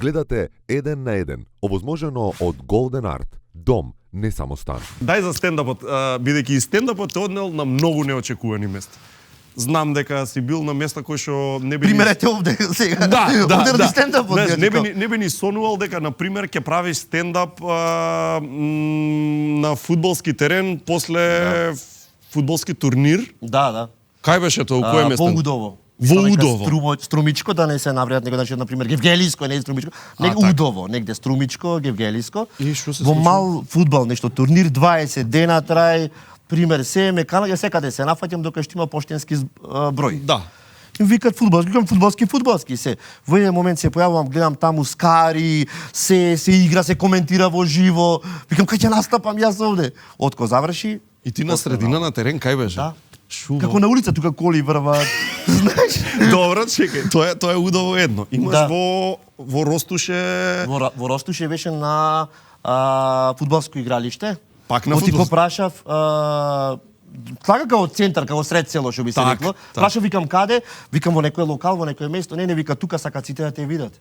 Гледате Еден на еден, овозможено од Golden Art. Дом, не само стан. Дај за стендапот, бидејќи и стендапот те однел на многу неочекувани места. Знам дека си бил на места кои што не би Примерете овде сега. Да. Овде стендапот. Знаеш, не би ни сонувал дека на пример ќе правиш стендап на фудбалски терен после фудбалски турнир. Да. Кај беше тоа, кој место? Во Удово. Во Удово. Струмичко, да не се навредат него, значи на пример Гевгелиско, не е Струмичко, него Удово, негде Струмичко, Гевгелиско. И што се Во случи? мал фудбал, нешто турнир 20 дена трај, пример се ме канаѓа секаде се нафаќам докај што има поштенски број. Да. И викат викам фудбалски се. Во еден момент се појавувам, гледам таму скари, се игра, се коментира во живо. Викам кај ќе настапам јас овде. Отко заврши. И ти на средина на терен кај беше? Да. Шуба. Како на улица тука коли врваат. Знаеш? Добро, чекај, тоа е Удово едно. Имаш Да. во Ростуше Во Ростуше беше на фудбалско игралиште. Пак на Оти го фудбалско. прашав, така како центар, како сред село што би се Так, рекло. так. Прашав, викам каде? Викам во некој локал, во некој место. Не, вика тука сакаат сите да те видат.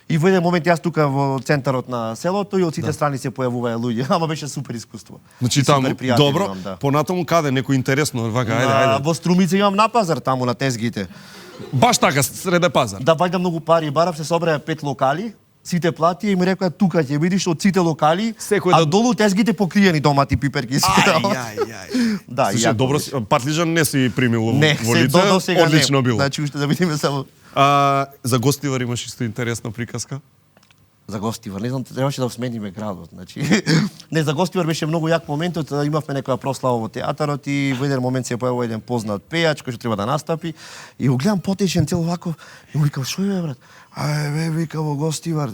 И во еден момент јас тука во центарот на селото и од сите страни се појавуваа луѓе, ама беше супер искуство. Значи И супер таму, пријатели добро, имам, да. понатаму каде, некој интересно, вака, ајде. Во Струмица имам на пазар таму на тезгите. Баш така, среде пазар. Да ваѓам многу пари, барав се собраа 5 локали, сите плати и ми рекоа тука ќе видиш од сите локали, Секој а да- долу тезгите покриени домати, пиперки. Ај. Да, Слушај, јако добро, беше. Партлижан не си примил Не, во се лице, до сега одлично не. било. Значи уште да видиме само За гостивар имаш исто интересна приказка? за Гостивар. Не знам, требаше да смениме градот, значи. Не, за Гостивар беше многу јак моментот, имавме некоја прослава во театарот и во еден момент се појавува еден познат пејач кој што треба да настапи и го гледам потешен цел вако и му викам шо е брат? Ај бе, вика во Гостивар.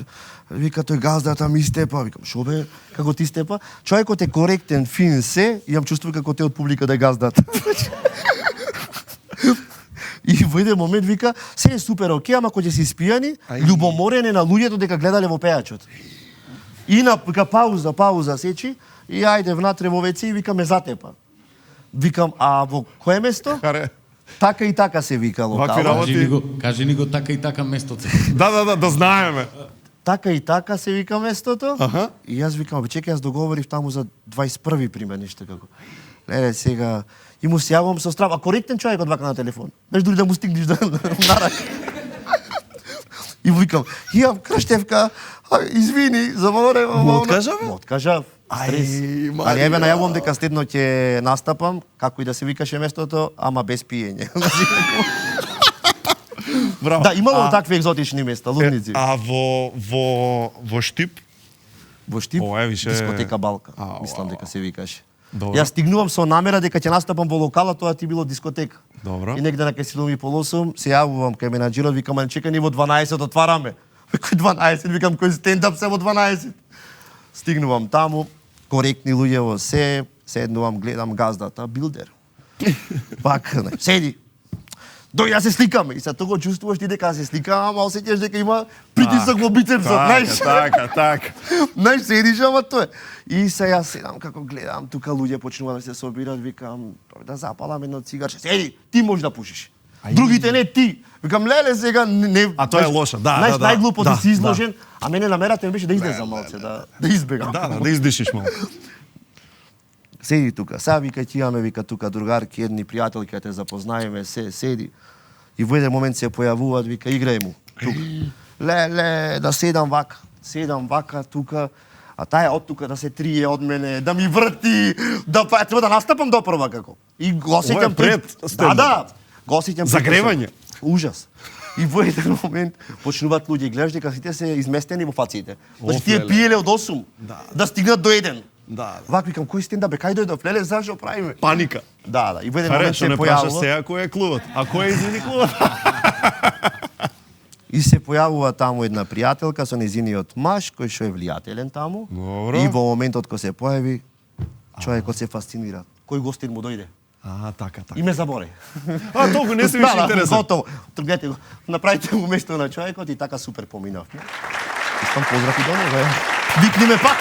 Вика тој газдата ми степа. Викам шо бе, како ти степа? Човекот е коректен, фин се, имам чувство како те од публика да е газдата. И во еден момент вика, се е супер окей, ама кога ќе си испијани, љубоморен е на луѓето дека гледале во пејачот. И на вика пауза сечи и ајде внатре во веце и вика ме затепа. Викам, а во кое место? Харе. Така и така се вика Вакви локалот. работи. Кажи ни го така и така местото. Да знаеме. Така и така се вика местото. Аха. И јас викам, бе чекај, јас договорив таму за 21 пример нешто како. Леле, сега и му се јавувам со страв, а коректен човекот вака на телефон. Без дури да му стигнеш да на рака. И му викам, јам Краштевка, извини, заморев. Му откажав? Му откажав. Стрес. Марио. Али еве најавувам дека следно ќе настапам, како и да се викаше местото, ама без пиење. Браво. Да, имало такви екзотични места, лудници. А во Штип? Во Штип, Ова е више- дискотека Балка, Ау, мислам дека се викаше. Добро. Јас стигнувам со намера дека ќе настапам во локала, тоа ти било дискотека. Добро. И негде на кај 7:30 се јавувам кај менаџерот, викам, ама чекај, ни во 12 отвараме. Кој 12? Викам, кој стендап се во 12? Стигнувам таму, коректни луѓе во се, седнувам, гледам газдата, билдер. Пак, седи. Дој да се сликаме. И сега тоа го чувствуваш ти дека се сликаме, ама осеќаш дека има притисок во бицепсот, знаеш? Така. Знаеш, седиш, ама тоа е. И сега јас седам како гледам, тука луѓе почнуваат да се собират, викам, да запалам едно цигарче. Седи, ти можеш да пушиш. Другите не ти. Викам, леле сега не. А тоа е знаеш, лошо, да, знаеш, да. најглупо Да, си изложен, а мене намерата ми беше да излезам малце, да избегам. Да издишиш малку. Седи тука. Сега вика ти имаме вика тука другарки, едни пријателки, те запознаеме, се седи. И во еден момент се појавуваат, вика играј му. Тука. Леле, да седам вака тука. А таа од тука да се трие од мене, да ми врти, да па треба да настапам допрва како. И го осеќам Ова е пред Да, стендап. го осеќам. Загревање. Ужас. И во еден момент почнуваат луѓе, гледаш дека сите се изместени во фациите. Значи Оф, тие леле. пиеле од 8 да стигнат до 1. Да. Вак викам, кој стендап бе, кај дојдов, леле, зашо правиме? Паника. Да. И во еден Харе, момент што се не прашаш појавува сега кој е клубот. А кој е извини клубот? и се појавува таму една пријателка со нејзиниот маж кој што е влијателен таму. Добро. И во моментот кога се појави, човекот се фасцинира. Кој гостин му дојде? Така. И ме заборе. Толку не се више интересен. Готово. Тргнете го. Направите му место на човекот и така супер поминавме. Искам поздрав и до него. Викни ме пак.